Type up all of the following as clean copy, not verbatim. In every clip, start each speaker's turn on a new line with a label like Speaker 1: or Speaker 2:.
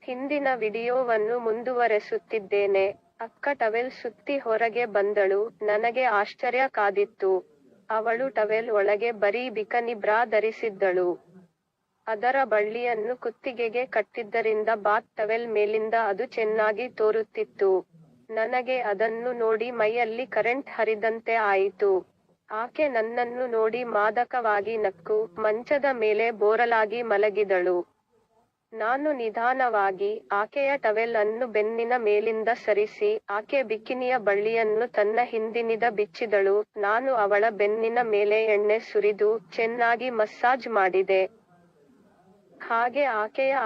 Speaker 1: ಹಿಂದಿನ ವಿಡಿಯೋವನ್ನು ಮುಂದುವರೆಸುತ್ತಿದ್ದೇನೆ. ಅಕ್ಕ ಟವೆಲ್ ಸುತ್ತಿ ಹೊರಗೆ ಬಂದಳು. ನನಗೆ ಆಶ್ಚರ್ಯ ಕಾದಿತ್ತು. ಅವಳು ಟವೆಲ್ ಒಳಗೆ ಬರೀ ಬಿಕನಿ ಬ್ರಾ ಧರಿಸಿದ್ದಳು. ಅದರ ಬಳ್ಳಿಯನ್ನು ಕುತ್ತಿಗೆಗೆ ಕಟ್ಟಿದ್ದರಿಂದ ಬಾತ್ ಟವೆಲ್ ಮೇಲಿಂದ ಅದು ಚೆನ್ನಾಗಿ ತೋರುತ್ತಿತ್ತು. ನನಗೆ ಅದನ್ನು ನೋಡಿ ಮೈಯಲ್ಲಿ ಕರೆಂಟ್ ಹರಿದಂತೆ ಆಯಿತು. ಆಕೆ ನನ್ನನ್ನು ನೋಡಿ ಮಾದಕವಾಗಿ ನಕ್ಕು, ಮಂಚದ ಮೇಲೆ ಬೋರಲಾಗಿ ಮಲಗಿದಳು. ನಾನು ನಿಧಾನವಾಗಿ ಆಕೆಯ ಟವೆಲ್ ಅನ್ನು ಬೆನ್ನಿನ ಮೇಲಿಂದ ಸರಿಸಿ, ಆಕೆ ಬಿಕಿನಿಯ ಬಳ್ಳಿಯನ್ನು ತನ್ನ ಹಿಂದಿನಿಂದ ಬಿಚ್ಚಿದಳು. ನಾನು ಅವಳ ಬೆನ್ನಿನ ಮೇಲೆ ಎಣ್ಣೆ ಸುರಿದು, ಚೆನ್ನಾಗಿ ಮಸಾಜ್ ಮಾಡಿದೆ. ಹಾಗೆ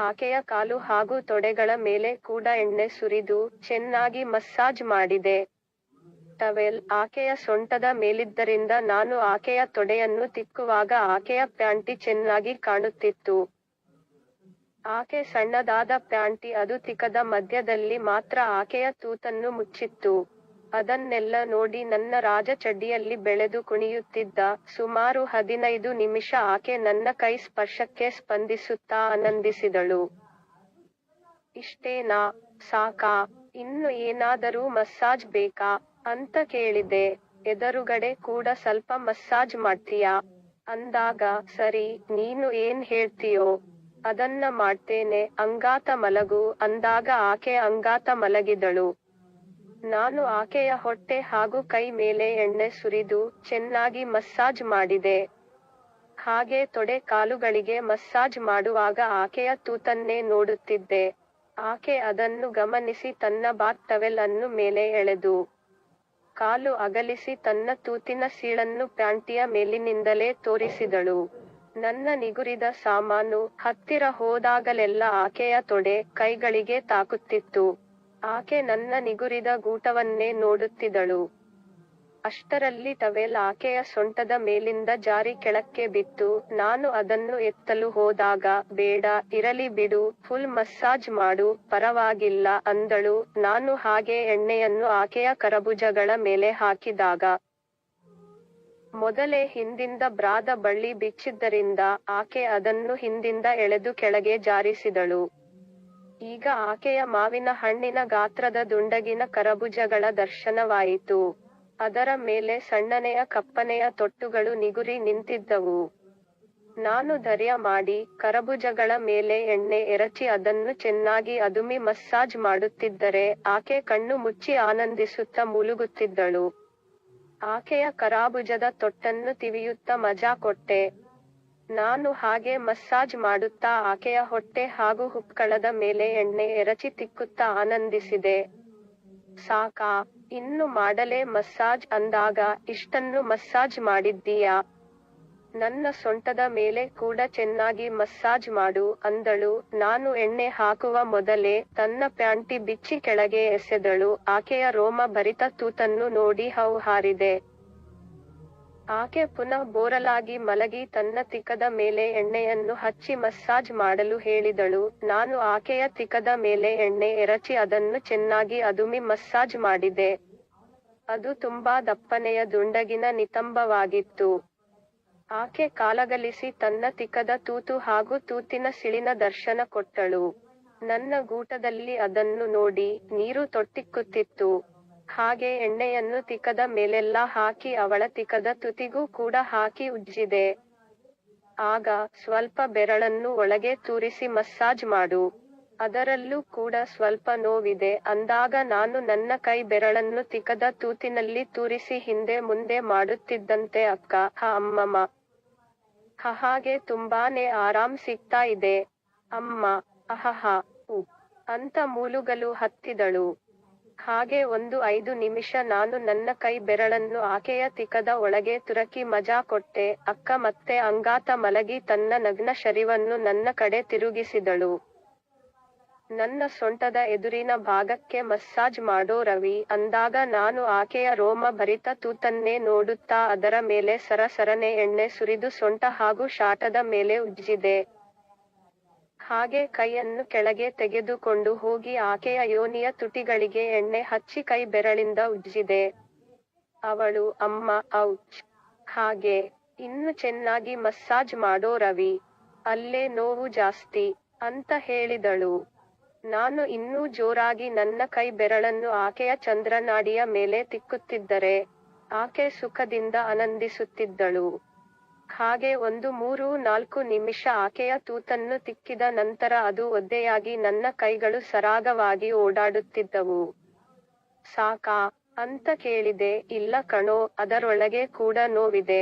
Speaker 1: ಆಕೆಯ ಕಾಲು ಹಾಗೂ ತೊಡೆಗಳ ಮೇಲೆ ಕೂಡ ಎಣ್ಣೆ ಸುರಿದು, ಚೆನ್ನಾಗಿ ಮಸಾಜ್ ಮಾಡಿದೆ. ಟವೆಲ್ ಆಕೆಯ ಸೊಂಟದ ಮೇಲಿದ್ದರಿಂದ ನಾನು ಆಕೆಯ ತೊಡೆಯನ್ನು ತಿಕ್ಕುವಾಗ ಆಕೆಯ ಪ್ಯಾಂಟಿ ಚೆನ್ನಾಗಿ ಕಾಣುತ್ತಿತ್ತು. ಆಕೆ ಸಣ್ಣದಾದ ಪ್ಯಾಂಟಿ, ಅದು ತಿಕ್ಕದ ಮಧ್ಯದಲ್ಲಿ ಮಾತ್ರ ಆಕೆಯ ತೂತನ್ನು ಮುಚ್ಚಿತ್ತು. ಅದನ್ನೆಲ್ಲ ನೋಡಿ ನನ್ನ ರಾಜ ಚಡ್ಡಿಯಲ್ಲಿ ಬೆಳೆದು ಕುಣಿಯುತ್ತಿದ್ದ. ಸುಮಾರು 15 ನಿಮಿಷ ಆಕೆ ನನ್ನ ಕೈ ಸ್ಪರ್ಶಕ್ಕೆ ಸ್ಪಂದಿಸುತ್ತಾ ಆನಂದಿಸಿದಳು. ಇಷ್ಟೇನಾ? ಸಾಕಾ? ಇನ್ನು ಏನಾದರೂ ಮಸಾಜ್ ಬೇಕಾ ಅಂತ ಕೇಳಿದೆ. ಎದುರುಗಡೆ ಕೂಡ ಸ್ವಲ್ಪ ಮಸಾಜ್ ಮಾಡ್ತೀಯಾ ಅಂದಾಗ, ಸರಿ, ನೀನು ಏನ್ ಹೇಳ್ತೀಯೋ ಅದನ್ನ ಮಾಡ್ತೇನೆ, ಅಂಗಾತ ಮಲಗು ಅಂದಾಗ ಆಕೆ ಅಂಗಾತ ಮಲಗಿದಳು. ನಾನು ಆಕೆಯ ಹೊಟ್ಟೆ ಹಾಗೂ ಕೈ ಮೇಲೆ ಎಣ್ಣೆ ಸುರಿದು, ಚೆನ್ನಾಗಿ ಮಸಾಜ್ ಮಾಡಿದೆ. ಹಾಗೆ ತೊಡೆ ಕಾಲುಗಳಿಗೆ ಮಸಾಜ್ ಮಾಡುವಾಗ ಆಕೆಯ ತೂತನ್ನೇ ನೋಡುತ್ತಿದ್ದೆ. ಆಕೆ ಅದನ್ನು ಗಮನಿಸಿ ತನ್ನ ಬಾತ್ ಟವೆಲ್ ಅನ್ನು ಮೇಲೆ ಎಳೆದು, ಕಾಲು ಅಗಲಿಸಿ ತನ್ನ ತೂತಿನ ಸೀಳನ್ನು ಪ್ಯಾಂಟಿಯ ಮೇಲಿನಿಂದಲೇ ತೋರಿಸಿದಳು. ನನ್ನ ನಿಗುರಿದ ಸಾಮಾನು ಹತ್ತಿರ ಹೋದಾಗಲೆಲ್ಲ ಆಕೆಯ ತೊಡೆ, ಕೈಗಳಿಗೆ ತಾಕುತ್ತಿತ್ತು. ಆಕೆ ನನ್ನ ನಿಗುರಿದ ಗೂಟವನ್ನೇ ನೋಡುತ್ತಿದ್ದಳು. ಅಷ್ಟರಲ್ಲಿ ಟವೆಲ್ ಆಕೆಯ ಸೊಂಟದ ಮೇಲಿಂದ ಜಾರಿ ಕೆಳಕ್ಕೆ ಬಿತ್ತು. ನಾನು ಅದನ್ನು ಎತ್ತಲು ಹೋದಾಗ, ಬೇಡ, ಇರಲಿ ಬಿಡು, ಫುಲ್ ಮಸಾಜ್ ಮಾಡು, ಪರವಾಗಿಲ್ಲ ಅಂದಳು. ನಾನು ಹಾಗೆ ಎಣ್ಣೆಯನ್ನು ಆಕೆಯ ಕರಭುಜಗಳ ಮೇಲೆ ಹಾಕಿದಾಗ, ಮೊದಲೇ ಹಿಂದಿಂದ ಬ್ರಾದ ಬಳ್ಳಿ ಬಿಚ್ಚಿದ್ದರಿಂದ ಆಕೆ ಅದನ್ನು ಹಿಂದಿಂದ ಎಳೆದು ಕೆಳಗೆ ಜಾರಿಸಿದಳು. ಈಗ ಆಕೆಯ ಮಾವಿನ ಹಣ್ಣಿನ ಗಾತ್ರದ ದುಂಡಗಿನ ಕರಭುಜಗಳ ದರ್ಶನವಾಯಿತು. ಅದರ ಮೇಲೆ ಸಣ್ಣನೆಯ ಕಪ್ಪನೆಯ ತೊಟ್ಟುಗಳು ನಿಗುರಿ ನಿಂತಿದ್ದವು. ನಾನು ಧೈರ್ಯ ಮಾಡಿ, ಕರಭುಜಗಳ ಮೇಲೆ ಎಣ್ಣೆ ಎರಚಿ ಅದನ್ನು ಚೆನ್ನಾಗಿ ಅದುಮಿ ಮಸಾಜ್ ಮಾಡುತ್ತಿದ್ದರೆ, ಆಕೆ ಕಣ್ಣು ಮುಚ್ಚಿ ಆನಂದಿಸುತ್ತಾ ಮುಳುಗುತ್ತಿದ್ದಳು. ಆಕೆಯ ಕರಾಭುಜದ ತೊಟ್ಟನ್ನು ತಿವಿಯುತ್ತಾ ಮಜಾ ಕೊಟ್ಟೆ. ನಾನು ಹಾಗೆ ಮಸಾಜ್ ಮಾಡುತ್ತಾ ಆಕೆಯ ಹೊಟ್ಟೆ ಹಾಗೂ ಹುಕ್ಕಳದ ಮೇಲೆ ಎಣ್ಣೆ ಎರಚಿ ತಿಕ್ಕುತ್ತಾ ಆನಂದಿಸಿದೆ. ಸಾಕಾ? ಇನ್ನು ಮಾಡಲೇ ಮಸಾಜ್ ಅಂದಾಗ, ಇಷ್ಟನ್ನು ಮಸಾಜ್ ಮಾಡಿದ್ದೀಯಾ? ನನ್ನ ಸೊಂಟದ ಮೇಲೆ ಕೂಡ ಚೆನ್ನಾಗಿ ಮಸಾಜ್ ಮಾಡು ಅಂದಳು. ನಾನು ಎಣ್ಣೆ ಹಾಕುವ ಮೊದಲೇ ತನ್ನ ಪ್ಯಾಂಟಿ ಬಿಚ್ಚಿ ಕೆಳಗೆ ಎಸೆದಳು. ಆಕೆಯ ರೋಮ ಭರಿತ ತೂತನ್ನು ನೋಡಿ ಹೌಹಾರಿದೆ. ಆಕೆ ಪುನಃ ಬೋರಲಾಗಿ ಮಲಗಿ ತನ್ನ ತಿಕ್ಕದ ಮೇಲೆ ಎಣ್ಣೆಯನ್ನು ಹಚ್ಚಿ ಮಸಾಜ್ ಮಾಡಲು ಹೇಳಿದಳು. ನಾನು ಆಕೆಯ ತಿಕ್ಕದ ಮೇಲೆ ಎಣ್ಣೆ ಎರಚಿ ಅದನ್ನು ಚೆನ್ನಾಗಿ ಅದುಮಿ ಮಸಾಜ್ ಮಾಡಿದೆ. ಅದು ತುಂಬಾ ದಪ್ಪನೆಯ ದುಂಡಗಿನ ನಿತಂಬವಾಗಿತ್ತು. ಆಕೆ ಕಾಲಗಲಿಸಿ ತನ್ನ ತಿಕ್ಕದ ತೂತು ಹಾಗೂ ತೂತಿನ ಸಿಳಿನ ದರ್ಶನ ಕೊಟ್ಟಳು. ನನ್ನ ಗೂಟದಲ್ಲಿ ಅದನ್ನು ನೋಡಿ ನೀರು ತೊಟ್ಟಿಕ್ಕುತ್ತಿತ್ತು. ಹಾಗೆ ಎಣ್ಣೆಯನ್ನು ತಿಕ್ಕದ ಮೇಲೆಲ್ಲ ಹಾಕಿ ಅವಳ ತಿಕ್ಕದ ತುದಿಗೂ ಕೂಡ ಹಾಕಿ ಉಜ್ಜಿದೆ. ಆಗ, ಸ್ವಲ್ಪ ಬೆರಳನ್ನು ಒಳಗೆ ತೂರಿಸಿ ಮಸಾಜ್ ಮಾಡು, ಅದರಲ್ಲೂ ಕೂಡ ಸ್ವಲ್ಪ ನೋವಿದೆ ಅಂದಾಗ ನಾನು ನನ್ನ ಕೈ ಬೆರಳನ್ನು ತಿಕ್ಕದ ತೂತಿನಲ್ಲಿ ತೂರಿಸಿ ಹಿಂದೆ ಮುಂದೆ ಮಾಡುತ್ತಿದ್ದಂತೆ, ಅಕ್ಕ, ಅಮ್ಮಮ್ಮ, ಹಾಗೆ ತುಂಬಾನೇ ಆರಾಮ್ ಸಿಗ್ತಾ ಇದೆ ಅಮ್ಮ, ಅಹಹ, ಉ ಅಂತ ಮೂಲುಗಲು ಹತ್ತಿದಳು. ಹಾಗೆ ಒಂದು 5 ನಿಮಿಷ ನಾನು ನನ್ನ ಕೈ ಬೆರಳನ್ನು ಆಕೆಯ ತಿಕ್ಕದ ಒಳಗೆ ತುರಕಿ ಮಜಾ ಕೊಟ್ಟೆ. ಅಕ್ಕ ಮತ್ತೆ ಅಂಗಾತ ಮಲಗಿ ತನ್ನ ನಗ್ನ ಶರೀರವನ್ನು ನನ್ನ ಕಡೆ ತಿರುಗಿಸಿದಳು. ನನ್ನ ಸೊಂಟದ ಎದುರಿನ ಭಾಗಕ್ಕೆ ಮಸಾಜ್ ಮಾಡೋ ರವಿ ಅಂದಾಗ ನಾನು ಆಕೆಯ ರೋಮ ಭರಿತ ತೂತನ್ನೇ ನೋಡುತ್ತಾ ಅದರ ಮೇಲೆ ಸರಸರನೆ ಎಣ್ಣೆ ಸುರಿದು ಸೊಂಟ ಹಾಗೂ ಶಾಟದ ಮೇಲೆ ಉಜ್ಜಿದೆ. ಹಾಗೆ ಕೈಯನ್ನು ಕೆಳಗೆ ತೆಗೆದುಕೊಂಡು ಹೋಗಿ ಆಕೆಯ ಯೋನಿಯ ತುಟಿಗಳಿಗೆ ಎಣ್ಣೆ ಹಚ್ಚಿ ಕೈ ಬೆರಳಿಂದ ಉಜ್ಜಿದೆ. ಅವಳು, ಅಮ್ಮ, ಔಚ್, ಹಾಗೆ, ಇನ್ನು ಚೆನ್ನಾಗಿ ಮಸಾಜ್ ಮಾಡೋ ರವಿ, ಅಲ್ಲೇ ನೋವು ಜಾಸ್ತಿ ಅಂತ ಹೇಳಿದಳು. ನಾನು ಇನ್ನೂ ಜೋರಾಗಿ ನನ್ನ ಕೈ ಬೆರಳನ್ನು ಆಕೆಯ ಚಂದ್ರನಾಡಿಯ ಮೇಲೆ ತಿಕ್ಕುತ್ತಿದ್ದರೆ, ಆಕೆ ಸುಖದಿಂದ ಆನಂದಿಸುತ್ತಿದ್ದಳು. ಹಾಗೆ 1-3-4 ನಿಮಿಷ ಆಕೆಯ ತೂತನ್ನು ತಿಕ್ಕಿದ ನಂತರ ಅದು ಒದ್ದೆಯಾಗಿ ನನ್ನ ಕೈಗಳು ಸರಾಗವಾಗಿ ಓಡಾಡುತ್ತಿದ್ದವು. ಸಾಕಾ ಅಂತ ಕೇಳಿದೆ. ಇಲ್ಲ ಕಣೋ, ಅದರೊಳಗೆ ಕೂಡ ನೋವಿದೆ.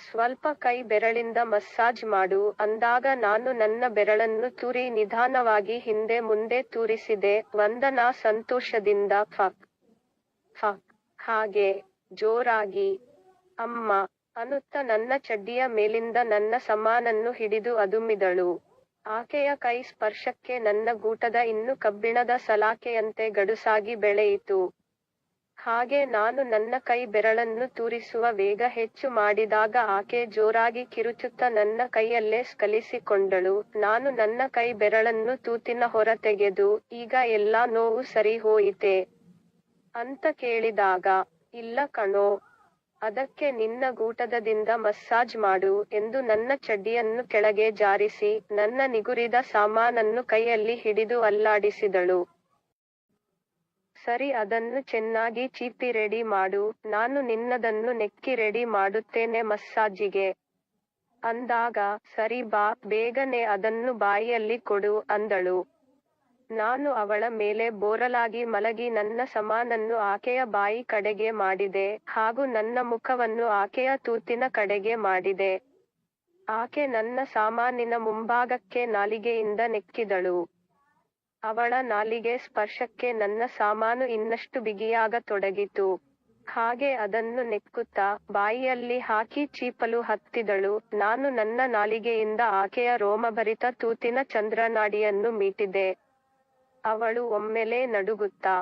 Speaker 1: ಸ್ವಲ್ಪ ಕೈ ಬೆರಳಿಂದ ಮಸಾಜ್ ಮಾಡು ಅಂದಾಗ ನಾನು ನನ್ನ ಬೆರಳನ್ನು ತೂರಿ ನಿಧಾನವಾಗಿ ಹಿಂದೆ ಮುಂದೆ ತೂರಿಸಿದೆ. ವಂದನಾ ಸಂತೋಷದಿಂದ ಫಕ್ ಫಕ್ ಹಾಗೆ ಜೋರಾಗಿ ಅಮ್ಮ ಅನ್ನುತ್ತ ನನ್ನ ಚಡ್ಡಿಯ ಮೇಲಿಂದ ನನ್ನ ಸಮಾನನ್ನು ಹಿಡಿದು ಅದುಮಿದಳು. ಆಕೆಯ ಕೈ ಸ್ಪರ್ಶಕ್ಕೆ ನನ್ನ ಗೂಟದ ಇನ್ನು ಕಬ್ಬಿಣದ ಸಲಾಕೆಯಂತೆ ಗಡುಸಾಗಿ ಬೆಳೆಯಿತು. ಹಾಗೆ ನಾನು ನನ್ನ ಕೈ ಬೆರಳನ್ನು ತೂರಿಸುವ ವೇಗ ಹೆಚ್ಚು ಮಾಡಿದಾಗ ಆಕೆ ಜೋರಾಗಿ ಕಿರುಚುತ್ತ ನನ್ನ ಕೈಯಲ್ಲೇ ಸ್ಕಲಿಸಿಕೊಂಡಳು. ನಾನು ನನ್ನ ಕೈ ಬೆರಳನ್ನು ತೂತಿನ ಹೊರ ತೆಗೆದು, ಈಗ ಎಲ್ಲಾ ನೋವು ಸರಿ ಹೋಯಿತೆ ಅಂತ ಕೇಳಿದಾಗ, ಇಲ್ಲ ಕಣೋ, ಅದಕ್ಕೆ ನಿನ್ನ ಗೂಟದಿಂದ ಮಸಾಜ್ ಮಾಡು ಎಂದು ನನ್ನ ಚಡ್ಡಿಯನ್ನು ಕೆಳಗೆ ಜಾರಿಸಿ, ನನ್ನ ನಿಗುರಿದ ಸಾಮಾನನ್ನು ಕೈಯಲ್ಲಿ ಹಿಡಿದು ಅಲ್ಲಾಡಿಸಿದಳು. ಸರಿ, ಅದನ್ನು ಚೆನ್ನಾಗಿ ಚೀಪಿ ರೆಡಿ ಮಾಡು, ನಾನು ನಿನ್ನದನ್ನು ನೆಕ್ಕಿ ರೆಡಿ ಮಾಡುತ್ತೇನೆ ಮಸ್ಸಾಜಿಗೆ ಅಂದಾಗ, ಸರಿ ಬಾ, ಬೇಗನೆ ಅದನ್ನು ಬಾಯಿಯಲ್ಲಿ ಕೊಡು ಅಂದಳು. ನಾನು ಅವಳ ಮೇಲೆ ಬೋರಲಾಗಿ ಮಲಗಿ ನನ್ನ ಸಮಾನನ್ನು ಆಕೆಯ ಬಾಯಿ ಕಡೆಗೆ ಮಾಡಿದೆ, ಹಾಗೂ ನನ್ನ ಮುಖವನ್ನು ಆಕೆಯ ತೂತಿನ ಕಡೆಗೆ ಮಾಡಿದೆ. ಆಕೆ ನನ್ನ ಸಾಮಾನಿನ ಮುಂಭಾಗಕ್ಕೆ ನಾಲಿಗೆಯಿಂದ ನೆಕ್ಕಿದಳು. ಅವಳ ನಾಲಿಗೆ ಸ್ಪರ್ಶಕ್ಕೆ ನನ್ನ ಸಾಮಾನು ಇನ್ನಷ್ಟು ಬಿಗಿಯಾಗತೊಡಗಿತು. ಹಾಗೆ ಅದನ್ನು ನೆಕ್ಕುತ್ತಾ ಬಾಯಿಯಲ್ಲಿ ಹಾಕಿ ಚೀಪಲು ಹತ್ತಿದಳು. ನಾನು ನನ್ನ ನಾಲಿಗೆಯಿಂದ ಆಕೆಯ ರೋಮಭರಿತ ತೂತಿನ ಚಂದ್ರನಾಡಿಯನ್ನು ಮೀಟಿದೆ. ಅವಳು ಒಮ್ಮೆಲೇ ನಡುಗುತ್ತಾ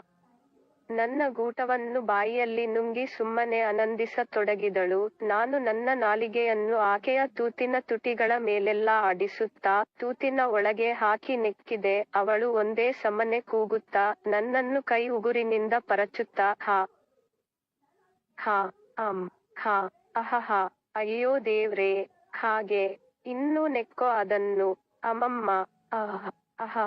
Speaker 1: ನನ್ನ ಗೂಟವನ್ನು ಬಾಯಿಯಲ್ಲಿ ನುಂಗಿ ಸುಮ್ಮನೆ ಆನಂದಿಸತೊಡಗಿದಳು. ನಾನು ನನ್ನ ನಾಲಿಗೆಯನ್ನು ಆಕೆಯ ತೂತಿನ ತುಟಿಗಳ ಮೇಲೆಲ್ಲ ಆಡಿಸುತ್ತಾ ತೂತಿನ ಒಳಗೆ ಹಾಕಿ ನೆಕ್ಕಿದೆ. ಅವಳು ಒಂದೇ ಸಮನೆ ಕೂಗುತ್ತಾ ನನ್ನನ್ನು ಕೈ ಉಗುರಿನಿಂದ ಪರಚುತ್ತಾ ಹಾ ಹಾ ಹಾ ಅಹಹ, ಅಯ್ಯೋ ದೇವ್ರೇ, ಹಾಗೆ ಇನ್ನೂ ನೆಕ್ಕೋ ಅದನ್ನು, ಅಮ್ಮಮ್ಮ, ಅಹ್ ಅಹಹ,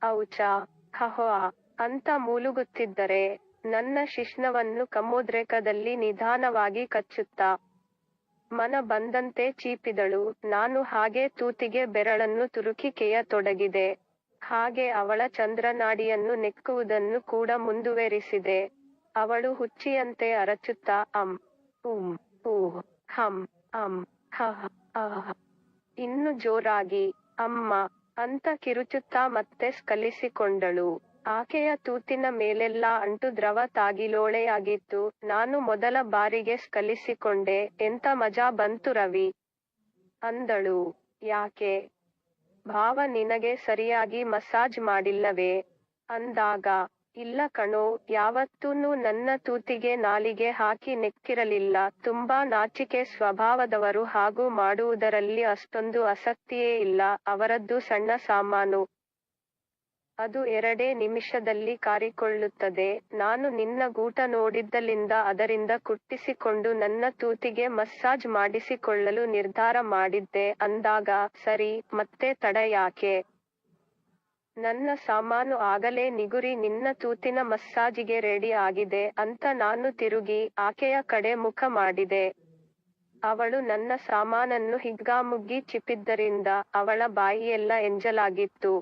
Speaker 1: ಔಚಾ, ಹಹ್ವಾ ಅಂತ ಮೂಲುಗುತ್ತಿದ್ದರೆ, ನನ್ನ ಶಿಶ್ನವನ್ನು ಕಮ್ಮೋದ್ರೇಕದಲ್ಲಿ ನಿಧಾನವಾಗಿ ಕಚ್ಚುತ್ತಾ ಮನ ಬಂದಂತೆ ಚೀಪಿದಳು. ನಾನು ಹಾಗೆ ತೂತಿಗೆ ಬೆರಳನ್ನು ತುರುಕಿ ಕೆಯ್ಯತೊಡಗಿದೆ. ಹಾಗೆ ಅವಳ ಚಂದ್ರನಾಡಿಯನ್ನು ನೆಕ್ಕುವುದನ್ನು ಕೂಡ ಮುಂದುವರಿಸಿದೆ. ಅವಳು ಹುಚ್ಚಿಯಂತೆ ಅರಚುತ್ತಾ ಉಮ್ ಊಹ್ ಹಂ ಹಹ್ ಅಹ್ ಇನ್ನು ಜೋರಾಗಿ ಅಮ್ಮ ಅಂತ ಕಿರುಚುತ್ತಾ ಮತ್ತೆ ಸ್ಕಲಿಸಿಕೊಂಡಳು. ಆಕೆಯ ತೂತಿನ ಮೇಲೆಲ್ಲ ಅಂಟು ದ್ರವ ತಾಗಿ ಲೋಳೆಯಾಗಿತ್ತು. ನಾನು ಮೊದಲ ಬಾರಿಗೆ ಸ್ಕಲಿಸಿಕೊಂಡೆ. ಎಂತ ಮಜಾ ಬಂತು ರವಿ ಅಂದಳು. ಯಾಕೆ ಭಾವ, ನಿನಗೆ ಸರಿಯಾಗಿ ಮಸಾಜ್ ಮಾಡಿಲ್ಲವೇ ಅಂದಾಗ, ಇಲ್ಲ ಕಣೋ, ಯಾವತ್ತೂನು ನನ್ನ ತೂತಿಗೆ ನಾಲಿಗೆ ಹಾಕಿ ನೆಕ್ಕಿರಲಿಲ್ಲ. ತುಂಬಾ ನಾಚಿಕೆ ಸ್ವಭಾವದವರು, ಹಾಗೂ ಮಾಡುವುದರಲ್ಲಿ ಅಷ್ಟೊಂದು ಆಸಕ್ತಿಯೇ ಇಲ್ಲ. ಅವರದ್ದು ಸಣ್ಣ ಸಾಮಾನು, ಅದು 2 ನಿಮಿಷದಲ್ಲಿ ಕಾರಿಕೊಳ್ಳುತ್ತದೆ. ನಾನು ನಿನ್ನ ಗೂಟ ನೋಡಿದ್ದಲಿಂದ ಅದರಿಂದ ಕುಟ್ಟಿಸಿಕೊಂಡು ನನ್ನ ತೂತಿಗೆ ಮಸಾಜ್ ಮಾಡಿಸಿಕೊಳ್ಳಲು ನಿರ್ಧಾರ ಮಾಡಿದ್ದೆ ಅಂದಾಗ, ಸರಿ, ಮತ್ತೆ ತಡ ಯಾಕೆ? ನನ್ನ ಸಾಮಾನು ಆಗಲೇ ನಿಗುರಿ ನಿನ್ನ ತೂತಿನ ಮಸಾಜಿಗೆ ರೆಡಿ ಆಗಿದೆ ಅಂತ ನಾನು ತಿರುಗಿ ಆಕೆಯ ಕಡೆ ಮುಖ ಮಾಡಿದೆ. ಅವಳು ನನ್ನ ಸಾಮಾನನ್ನು ಹಿಗ್ಗಾಮುಗ್ಗಿ ಚಿಪ್ಪಿದ್ದರಿಂದ ಅವಳ ಬಾಯಿಯೆಲ್ಲ ಎಂಜಲಾಗಿತ್ತು.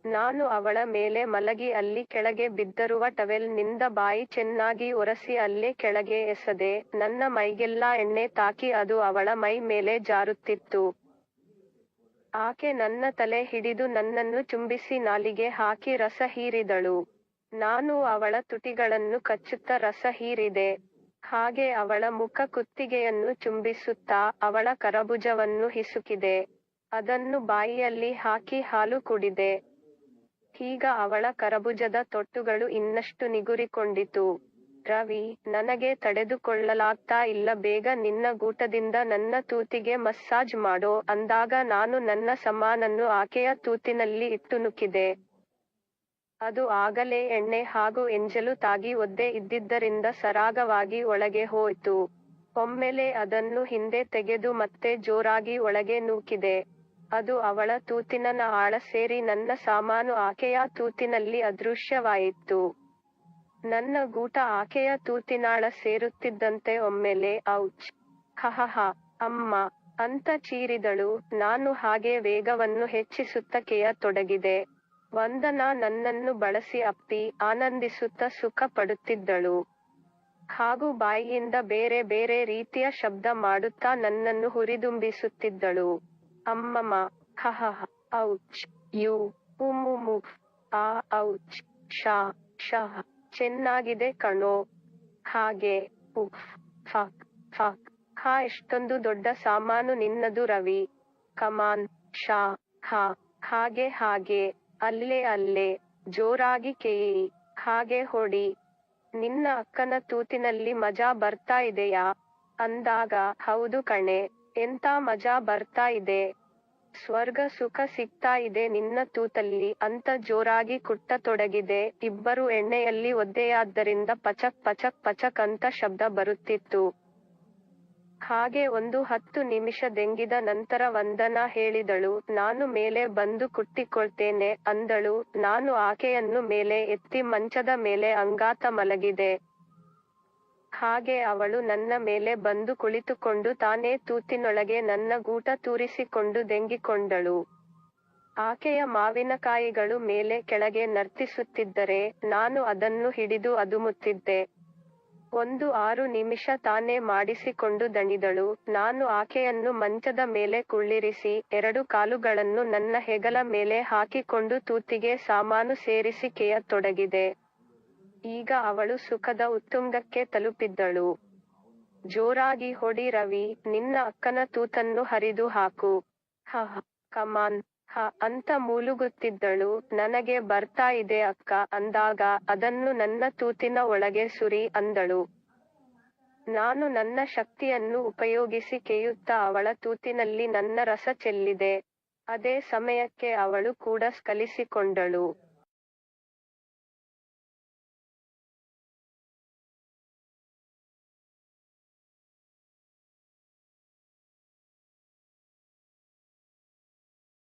Speaker 1: ನಾನು ಅವಳ ಮೇಲೆ ಮಲಗಿ ಅಲ್ಲಿ ಕೆಳಗೆ ಬಿದ್ದಿರುವ ಟವೆಲ್ ನಿಂದ ಬಾಯಿ ಚೆನ್ನಾಗಿ ಒರೆಸಿ ಅಲ್ಲೇ ಕೆಳಗೆ ಎಸೆದೆ. ನನ್ನ ಮೈಗೆಲ್ಲ ಎಣ್ಣೆ ತಾಕಿ ಅದು ಅವಳ ಮೈ ಮೇಲೆ ಜಾರುತ್ತಿತ್ತು. ಆಕೆ ನನ್ನ ತಲೆ ಹಿಡಿದು ನನ್ನನ್ನು ಚುಂಬಿಸಿ ನಾಲಿಗೆ ಹಾಕಿ ರಸ ಹೀರಿದಳು. ನಾನು ಅವಳ ತುಟಿಗಳನ್ನು ಕಚ್ಚುತ್ತಾ ರಸ ಹೀರಿದೆ. ಹಾಗೆ ಅವಳ ಮುಖ ಕುತ್ತಿಗೆಯನ್ನು ಚುಂಬಿಸುತ್ತಾ ಅವಳ ಕರಭುಜವನ್ನು ಹಿಸುಕಿದೆ. ಅದನ್ನು ಬಾಯಿಯಲ್ಲಿ ಹಾಕಿ ಹಾಲು ಕುಡಿದೆ. ಈಗ ಅವಳ ಕರಭುಜದ ತೊಟ್ಟುಗಳು ಇನ್ನಷ್ಟು ನಿಗುರಿಕೊಂಡಿತು. ರವಿ, ನನಗೆ ತಡೆದುಕೊಳ್ಳಲಾಗ್ತಾ ಇಲ್ಲ, ಬೇಗ ನಿನ್ನ ಗೂಟದಿಂದ ನನ್ನ ತೂತಿಗೆ ಮಸಾಜ್ ಮಾಡೋ ಅಂದಾಗ ನಾನು ನನ್ನ ಸಮಾನನ್ನು ಆಕೆಯ ತೂತಿನಲ್ಲಿ ಇಟ್ಟು ನುಕ್ಕಿದೆ. ಅದು ಆಗಲೇ ಎಣ್ಣೆ ಹಾಗೂ ಎಂಜಲು ತಾಗಿ ಒದ್ದೆ ಇದ್ದಿದ್ದರಿಂದ ಸರಾಗವಾಗಿ ಒಳಗೆ ಹೋಯ್ತು. ಒಮ್ಮೆಲೇ ಅದನ್ನು ಹಿಂದೆ ತೆಗೆದು ಮತ್ತೆ ಜೋರಾಗಿ ಒಳಗೆ ನೂಕಿದೆ. ಅದು ಅವಳ ತೂತಿನ ಆಳ ಸೇರಿ ನನ್ನ ಸಾಮಾನು ಆಕೆಯ ತೂತಿನಲ್ಲಿ ಅದೃಶ್ಯವಾಯಿತು. ನನ್ನ ಗೂಟ ಆಕೆಯ ತೂತಿನಾಳ ಸೇರುತ್ತಿದ್ದಂತೆ ಒಮ್ಮೆಲೆ ಔಚ್! ಹಹಹ! ಅಮ್ಮ! ಅಂತ ಚೀರಿದಳು. ನಾನು ಹಾಗೆ ವೇಗವನ್ನು ಹೆಚ್ಚಿಸುತ್ತ ತೊಡಗಿದೆ. ವಂದನಾ ನನ್ನನ್ನು ಬಳಸಿ ಅಪ್ಪಿ ಆನಂದಿಸುತ್ತ ಸುಖ ಪಡುತ್ತಿದ್ದಳು. ಹಾಗೂ ಬಾಯಿಯಿಂದ ಬೇರೆ ಬೇರೆ ರೀತಿಯ ಶಬ್ದ ಮಾಡುತ್ತಾ ನನ್ನನ್ನು ಹುರಿದುಂಬಿಸುತ್ತಿದ್ದಳು. ಅಮ್ಮಮ್ಮ! ಹಹಹ! ಔಚ್! ಯು! ಉಮ್ಮುಮುಫ್! ಆ ಔಚ್! ಶಾ! ಶಃ! ಚೆನ್ನಾಗಿದೆ ಕಣೋ! ಹಾಗೆ! ಉಫ್! ಫಕ್! ಫಕ್! ಹಾ ಎಷ್ಟೊಂದು ದೊಡ್ಡ ಸಾಮಾನು ನಿನ್ನದು ರವಿ! ಕಮಾನ್! ಶಾ! ಹಾ! ಹಾಗೆ ಹಾಗೆ! ಅಲ್ಲೇ ಅಲ್ಲೇ! ಜೋರಾಗಿ ಕೇಯಿ! ಹಾಗೆ ಹೊಡಿ! ನಿನ್ನ ಅಕ್ಕನ ತೂತಿನಲ್ಲಿ ಮಜಾ ಬರ್ತಾ ಇದೆಯಾ? ಅಂದಾಗ, ಹೌದು ಕಣೆ! ಎಂತ ಮಜಾ ಬರ್ತಾ ಇದೆ! ಸ್ವರ್ಗ ಸುಖ ಸಿಗ್ತಾ ಇದೆ ನಿನ್ನ ತೂತಲ್ಲಿ ಅಂತ ಜೋರಾಗಿ ಕುಟ್ಟತೊಡಗಿದೆ. ಇಬ್ಬರು ಎಣ್ಣೆಯಲ್ಲಿ ಒದ್ದೆಯಾದ್ದರಿಂದ ಪಚಕ್ ಪಚಕ್ ಪಚಕ್ ಅಂತ ಶಬ್ದ ಬರುತ್ತಿತ್ತು. ಹಾಗೆ ಒಂದು 10 ನಿಮಿಷ ದೆಂಗಿದ ನಂತರ ವಂದನಾ ಹೇಳಿದಳು, ನಾನು ಮೇಲೆ ಬಂದು ಕುಟ್ಟಿಕೊಳ್ತೇನೆ ಅಂದಳು. ನಾನು ಆಕೆಯನ್ನು ಮೇಲೆ ಎತ್ತಿ ಮಂಚದ ಮೇಲೆ ಅಂಗಾತ ಮಲಗಿದೆ. ಹಾಗೆ ಅವಳು ನನ್ನ ಮೇಲೆ ಬಂದು ಕುಳಿತುಕೊಂಡು ತಾನೇ ತೂತಿನೊಳಗೆ ನನ್ನ ಗೂಟ ತೂರಿಸಿಕೊಂಡು ದೆಂಗಿಕೊಂಡಳು. ಆಕೆಯ ಮಾವಿನಕಾಯಿಗಳು ಮೇಲೆ ಕೆಳಗೆ ನರ್ತಿಸುತ್ತಿದ್ದರೆ, ನಾನು ಅದನ್ನು ಹಿಡಿದು ಅದುಮುತ್ತಿದ್ದೆ. ಒಂದು 6 ನಿಮಿಷ ತಾನೇ ಮಾಡಿಸಿಕೊಂಡು ದಣಿದಳು. ನಾನು ಆಕೆಯನ್ನು ಮಂಚದ ಮೇಲೆ ಕುಳ್ಳಿರಿಸಿ, 2 ಕಾಲುಗಳನ್ನು ನನ್ನ ಹೆಗಲ ಮೇಲೆ ಹಾಕಿಕೊಂಡು ತೂತಿಗೆ ಸಾಮಾನು ಸೇರಿಸಿ ಕೇಯತೊಡಗಿದೆ. ಈಗ ಅವಳು ಸುಖದ ಉತ್ತುಂಗಕ್ಕೆ ತಲುಪಿದ್ದಳು. ಜೋರಾಗಿ ಹೊಡಿ ರವಿ, ನಿನ್ನ ಅಕ್ಕನ ತೂತನ್ನು ಹರಿದು ಹಾಕು. ಹಹ್! ಕಮಾನ್! ಹ ಅಂತ ಮೂಲುಗುತ್ತಿದ್ದಳು. ನನಗೆ ಬರ್ತಾ ಇದೆ ಅಕ್ಕ ಅಂದಾಗ, ಅದನ್ನು ನನ್ನ ತೂತಿನ ಒಳಗೆ ಸುರಿ ಅಂದಳು. ನಾನು ನನ್ನ ಶಕ್ತಿಯನ್ನು ಉಪಯೋಗಿಸಿ ಕೇಯುತ್ತಾ ಅವಳ ತೂತಿನಲ್ಲಿ ನನ್ನ ರಸ ಚೆಲ್ಲಿದೆ. ಅದೇ ಸಮಯಕ್ಕೆ ಅವಳು ಕೂಡ ಸ್ಖಲಿಸಿಕೊಂಡಳು.